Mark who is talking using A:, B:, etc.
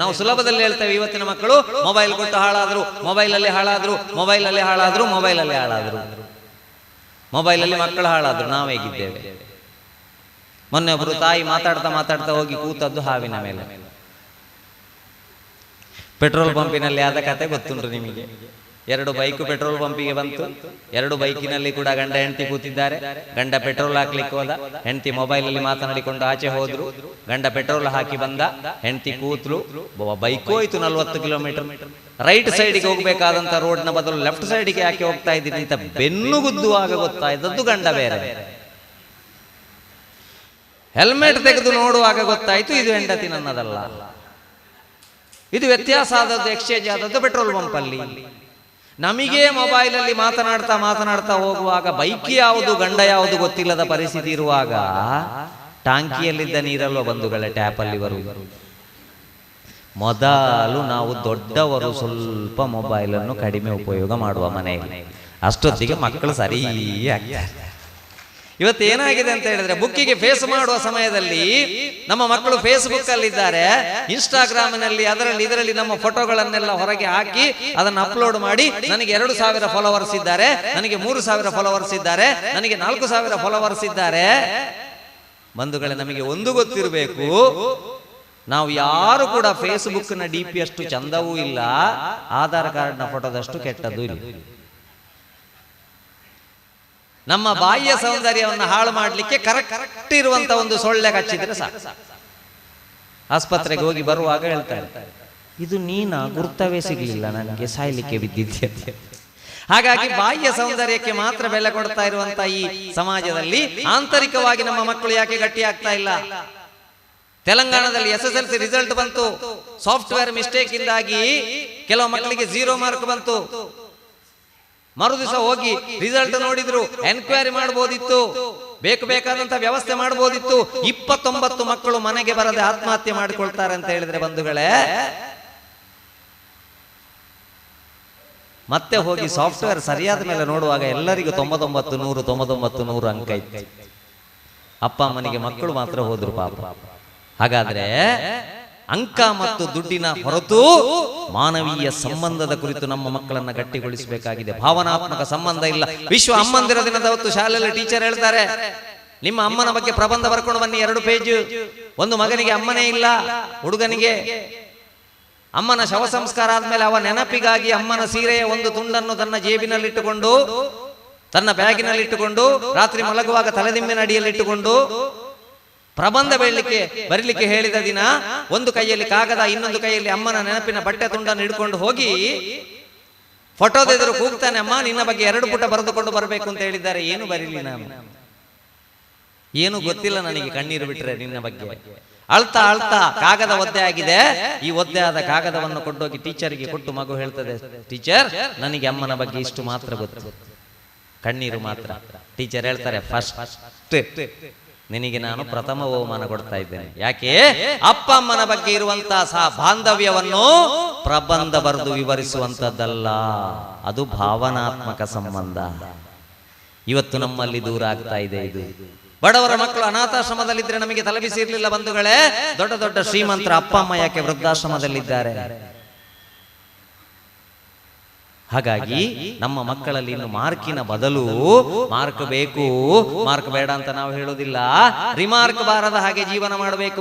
A: ನಾವು ಸುಲಭದಲ್ಲಿ ಹೇಳ್ತೇವೆ, ಇವತ್ತಿನ ಮಕ್ಕಳು ಮೊಬೈಲ್ ಕೊಟ್ಟು ಹಾಳಾದ್ರು, ಮೊಬೈಲಲ್ಲಿ ಹಾಳಾದ್ರು, ಮೊಬೈಲಲ್ಲಿ ಹಾಳಾದ್ರು, ಮೊಬೈಲಲ್ಲಿ ಹಾಳಾದ್ರು, ಮೊಬೈಲಲ್ಲಿ ಮಕ್ಕಳು ಹಾಳಾದ್ರು, ನಾವೇಗಿದ್ದೇವೆ. ಮೊನ್ನೆ ಒಬ್ರು ತಾಯಿ ಮಾತಾಡ್ತಾ ಮಾತಾಡ್ತಾ ಹೋಗಿ ಕೂತದ್ದು ಹಾವಿನ ಮೇಲೆ. ಪೆಟ್ರೋಲ್ ಪಂಪಿನಲ್ಲಿ ಆದ ಕತೆ ಗೊತ್ತುಂಟು ನಿಮಗೆ. 2 ಬೈಕು ಪೆಟ್ರೋಲ್ ಪಂಪಿಗೆ ಬಂತು. 2 ಬೈಕಿನಲ್ಲಿ ಕೂಡ ಗಂಡ ಹೆಂಡತಿ ಕೂತಿದ್ದಾರೆ. ಗಂಡ ಪೆಟ್ರೋಲ್ ಹಾಕ್ಲಿಕ್ಕೆ ಹೋದ, ಹೆಂಡತಿ ಮೊಬೈಲಲ್ಲಿ ಮಾತನಾಡಿಕೊಂಡು ಆಚೆ ಹೋದ್ರು. ಗಂಡ ಪೆಟ್ರೋಲ್ ಹಾಕಿ ಬಂದ, ಹೆಂಡತಿ ಕೂತ್ಲು. ಬೈಕು ಹೋಯ್ತು 40 ಕಿಲೋಮೀಟರ್. ರೈಟ್ ಸೈಡ್ಗೆ ಹೋಗ್ಬೇಕಾದಂತ ರೋಡ್ನ ಬದಲು ಲೆಫ್ಟ್ ಸೈಡ್ಗೆ ಯಾಕೆ ಹೋಗ್ತಾ ಇದ್ದೀನಿ ಅಂತ ಬೆನ್ನುಗುದ್ದುವಾಗ ಗೊತ್ತಾಯ್ತದ್ದು ಗಂಡ ಬೇರೆ. ಹೆಲ್ಮೆಟ್ ತೆಗೆದು ನೋಡುವಾಗ ಗೊತ್ತಾಯ್ತು ಇದು ಹೆಂಡತಿ ನನ್ನದಲ್ಲ. ಇದು ವ್ಯತ್ಯಾಸ ಆದದ್ದು, ಎಕ್ಸ್ಚೇಂಜ್ ಆದದ್ದು ಪೆಟ್ರೋಲ್ ಪಂಪಲ್ಲಿ. ನಮಗೆ ಮೊಬೈಲಲ್ಲಿ ಮಾತನಾಡ್ತಾ ಮಾತನಾಡ್ತಾ ಹೋಗುವಾಗ ಬೈಕ್ ಯಾವುದು ಗಂಡ ಯಾವುದು ಗೊತ್ತಿಲ್ಲದ ಪರಿಸ್ಥಿತಿ ಇರುವಾಗ ಟಾಂಕಿಯಲ್ಲಿದ್ದ ನೀರಲ್ಲೋ ಬಂಧುಗಳೇ ಟ್ಯಾಪಲ್ಲಿ ಬರುವುದು. ಮೊದಲು ನಾವು ದೊಡ್ಡವರು ಸ್ವಲ್ಪ ಮೊಬೈಲನ್ನು ಕಡಿಮೆ ಉಪಯೋಗ ಮಾಡುವ ಮನೆಯಲ್ಲಿ, ಅಷ್ಟೊತ್ತಿಗೆ ಮಕ್ಕಳು ಸರಿ ಆಗ್ತಾರೆ. ಇವತ್ತು ಏನಾಗಿದೆ ಅಂತ ಹೇಳಿದ್ರೆ, ಬುಕ್ಕಿಗೆ ಫೇಸ್ ಮಾಡುವ ಸಮಯದಲ್ಲಿ ನಮ್ಮ ಮಕ್ಕಳು ಫೇಸ್ಬುಕ್ ಅಲ್ಲಿ ಇದ್ದಾರೆ, ಇನ್ಸ್ಟಾಗ್ರಾಮಿನಲ್ಲಿ ಇದರಲ್ಲಿ ನಮ್ಮ ಫೋಟೋಗಳನ್ನೆಲ್ಲ ಹೊರಗೆ ಹಾಕಿ ಅದನ್ನು ಅಪ್ಲೋಡ್ ಮಾಡಿ, ನನಗೆ 2,000 ಫಾಲೋವರ್ಸ್ ಇದ್ದಾರೆ, ನನಗೆ 3,000 ಫಾಲೋವರ್ಸ್ ಇದ್ದಾರೆ, ನನಗೆ 4,000 ಫಾಲೋವರ್ಸ್ ಇದ್ದಾರೆ. ಬಂಧುಗಳೇ, ನಮಗೆ ಒಂದು ಗೊತ್ತಿರಬೇಕು, ನಾವು ಯಾರು ಕೂಡ ಫೇಸ್ಬುಕ್ ನ DP ಅಷ್ಟು ಚಂದವೂ ಇಲ್ಲ, ಆಧಾರ್ ಕಾರ್ಡ್ ನ ಫೋಟೋದಷ್ಟು ಕೆಟ್ಟದ್ದು ಇಲ್ಲ. ನಮ್ಮ ಬಾಹ್ಯ ಸೌಂದರ್ಯವನ್ನು ಹಾಳು ಮಾಡಲಿಕ್ಕೆ ಕರೆಕ್ಟ್ ಇರುವಂತ ಒಂದು ಸೊಳ್ಳೆ ಕಚ್ಚಿದ್ರೆ ಸಾಕು. ಆಸ್ಪತ್ರೆಗೆ ಹೋಗಿ ಬರುವಾಗ ಹೇಳ್ತಾರೆ, ಇದು ನೀನಾ, ಗುರ್ತವೇ ಸಿಗಲಿಲ್ಲ, ನನಗೆ ಸಾಯ್ಲಿಕ್ಕೆ ಬಿದ್ದಿದ್ದೆ. ಹಾಗಾಗಿ ಬಾಹ್ಯ ಸೌಂದರ್ಯಕ್ಕೆ ಮಾತ್ರ ಬೆಲೆ ಕೊಡ್ತಾ ಇರುವಂತ ಈ ಸಮಾಜದಲ್ಲಿ ಆಂತರಿಕವಾಗಿ ನಮ್ಮ ಮಕ್ಕಳು ಯಾಕೆ ಗಟ್ಟಿ ಆಗ್ತಾ ಇಲ್ಲ? ತೆಲಂಗಾಣದಲ್ಲಿ SSLC ರಿಸಲ್ಟ್ ಬಂತು, ಸಾಫ್ಟ್ವೇರ್ ಮಿಸ್ಟೇಕ್ ಇಂದಾಗಿ ಕೆಲವು ಮಕ್ಕಳಿಗೆ 0 ಮಾರ್ಕ್ ಬಂತು. ಮರುದಿವಸ ಹೋಗಿ ರಿಸಲ್ಟ್ ನೋಡಿದ್ರು, ಎನ್ಕ್ವೈರಿ ಮಾಡಬಹುದಿತ್ತು, ಬೇಕಾದಂತ ವ್ಯವಸ್ಥೆ ಮಾಡಬಹುದಿತ್ತು. 29 ಮಕ್ಕಳು ಮನೆಗೆ ಬರದೆ ಆತ್ಮಹತ್ಯೆ ಮಾಡಿಕೊಳ್ತಾರೆ ಅಂತ ಹೇಳಿದ್ರೆ ಬಂಧುಗಳೇ, ಮತ್ತೆ ಹೋಗಿ ಸಾಫ್ಟ್ವೇರ್ ಸರಿಯಾದ ಮೇಲೆ ನೋಡುವಾಗ ಎಲ್ಲರಿಗೂ 99, 100, 99, 100 ಅಂಕ ಇತ್ತು. ಅಪ್ಪ ಅಮ್ಮನಿಗೆ ಮಕ್ಕಳು ಮಾತ್ರ ಹೋದ್ರು ಪಾಪ. ಹಾಗಾದ್ರೆ ಅಂಕ ಮತ್ತು ದುಡ್ಡಿನ ಹೊರತು ಮಾನವೀಯ ಸಂಬಂಧದ ಕುರಿತು ನಮ್ಮ ಮಕ್ಕಳನ್ನ ಗಟ್ಟಿಗೊಳಿಸಬೇಕಾಗಿದೆ. ಭಾವನಾತ್ಮಕ ಸಂಬಂಧ ಇಲ್ಲ. ವಿಶ್ವ ಅಮ್ಮಂದಿರ ದಿನದ ಹೊತ್ತು ಶಾಲೆಯಲ್ಲಿ ಟೀಚರ್ ಹೇಳ್ತಾರೆ, ನಿಮ್ಮ ಅಮ್ಮನ ಬಗ್ಗೆ ಪ್ರಬಂಧ ಬರ್ಕೊಂಡು ಬನ್ನಿ, 2 ಪೇಜ್. ಒಂದು ಮಗನಿಗೆ ಅಮ್ಮನೇ ಇಲ್ಲ, ಹುಡುಗನಿಗೆ ಅಮ್ಮನ ಶವ ಸಂಸ್ಕಾರ ಆದ್ಮೇಲೆ ಅವ ನೆನಪಿಗಾಗಿ ಅಮ್ಮನ ಸೀರೆಯ ಒಂದು ತುಂಡನ್ನು ತನ್ನ ಜೇಬಿನಲ್ಲಿಟ್ಟುಕೊಂಡು, ತನ್ನ ಬ್ಯಾಗಿನಲ್ಲಿಟ್ಟುಕೊಂಡು, ರಾತ್ರಿ ಮಲಗುವಾಗ ತಲೆದಿಂಬಿನ ಅಡಿಯಲ್ಲಿಟ್ಟುಕೊಂಡು ಪ್ರಬಂಧ ಬರೀಲಿಕ್ಕೆ ಹೇಳಿದ ದಿನ ಒಂದು ಕೈಯಲ್ಲಿ ಕಾಗದ, ಇನ್ನೊಂದು ಕೈಯಲ್ಲಿ ಅಮ್ಮನ ನೆನಪಿನ ಬಟ್ಟೆ ತುಂಡನ್ನು ಹಿಡ್ಕೊಂಡು ಹೋಗಿ ಫೋಟೋದೆದುರು ಕೂಗ್ತಾನೆ, ಅಮ್ಮ ನಿನ್ನ ಬಗ್ಗೆ 2 ಪುಟ ಬರೆದುಕೊಂಡು ಬರಬೇಕು ಅಂತ ಹೇಳಿದ್ದಾರೆ. ಏನು ಬರೀಲಿ ನಾನು, ಏನು ಗೊತ್ತಿಲ್ಲ ನನಗೆ, ಕಣ್ಣೀರು ಬಿಟ್ರೆ ನಿನ್ನ ಬಗ್ಗೆ. ಅಳ್ತಾ ಅಳ್ತಾ ಕಾಗದ ಒದ್ದೆ ಆಗಿದೆ. ಈ ಒದ್ದೆ ಆದ ಕಾಗದವನ್ನು ಕೊಂಡೋಗಿ ಟೀಚರ್ಗೆ ಕೊಟ್ಟು ಮಗು ಹೇಳ್ತದೆ, ಟೀಚರ್ ನನಗೆ ಅಮ್ಮನ ಬಗ್ಗೆ ಇಷ್ಟು ಮಾತ್ರ ಗೊತ್ತು, ಕಣ್ಣೀರು ಮಾತ್ರ. ಟೀಚರ್ ಹೇಳ್ತಾರೆ, ಫಸ್ಟ್ ನಿನಗೆ ನಾನು ಪ್ರಥಮ ಬಹುಮಾನ ಕೊಡ್ತಾ ಇದ್ದೇನೆ. ಯಾಕೆ? ಅಪ್ಪ ಅಮ್ಮನ ಬಗ್ಗೆ ಇರುವಂತಹ ಬಾಂಧವ್ಯವನ್ನು ಪ್ರಬಂಧ ಬರೆದು ವಿವರಿಸುವಂತದ್ದಲ್ಲ, ಅದು ಭಾವನಾತ್ಮಕ ಸಂಬಂಧ. ಇವತ್ತು ನಮ್ಮಲ್ಲಿ ದೂರ ಆಗ್ತಾ ಇದೆ. ಇದು ಬಡವರ ಮಕ್ಕಳು ಅನಾಥಾಶ್ರಮದಲ್ಲಿದ್ರೆ ನಮಗೆ ತಲೆಬಿಸಿ ಇರಲಿಲ್ಲ ಬಂಧುಗಳೇ. ದೊಡ್ಡ ದೊಡ್ಡ ಶ್ರೀಮಂತರ ಅಪ್ಪ ಅಮ್ಮ ಯಾಕೆ ವೃದ್ಧಾಶ್ರಮದಲ್ಲಿದ್ದಾರೆ? ಹಾಗಾಗಿ ನಮ್ಮ ಮಕ್ಕಳಲ್ಲಿ ಇನ್ನು ಮಾರ್ಕಿನ ಬದಲು ಮಾರ್ಕ್ ಬೇಕು, ಮಾರ್ಕ್ ಬೇಡ ಅಂತ ನಾವು ಹೇಳೋದಿಲ್ಲ, ರಿಮಾರ್ಕ್ ಬಾರದ ಹಾಗೆ ಜೀವನ ಮಾಡಬೇಕು.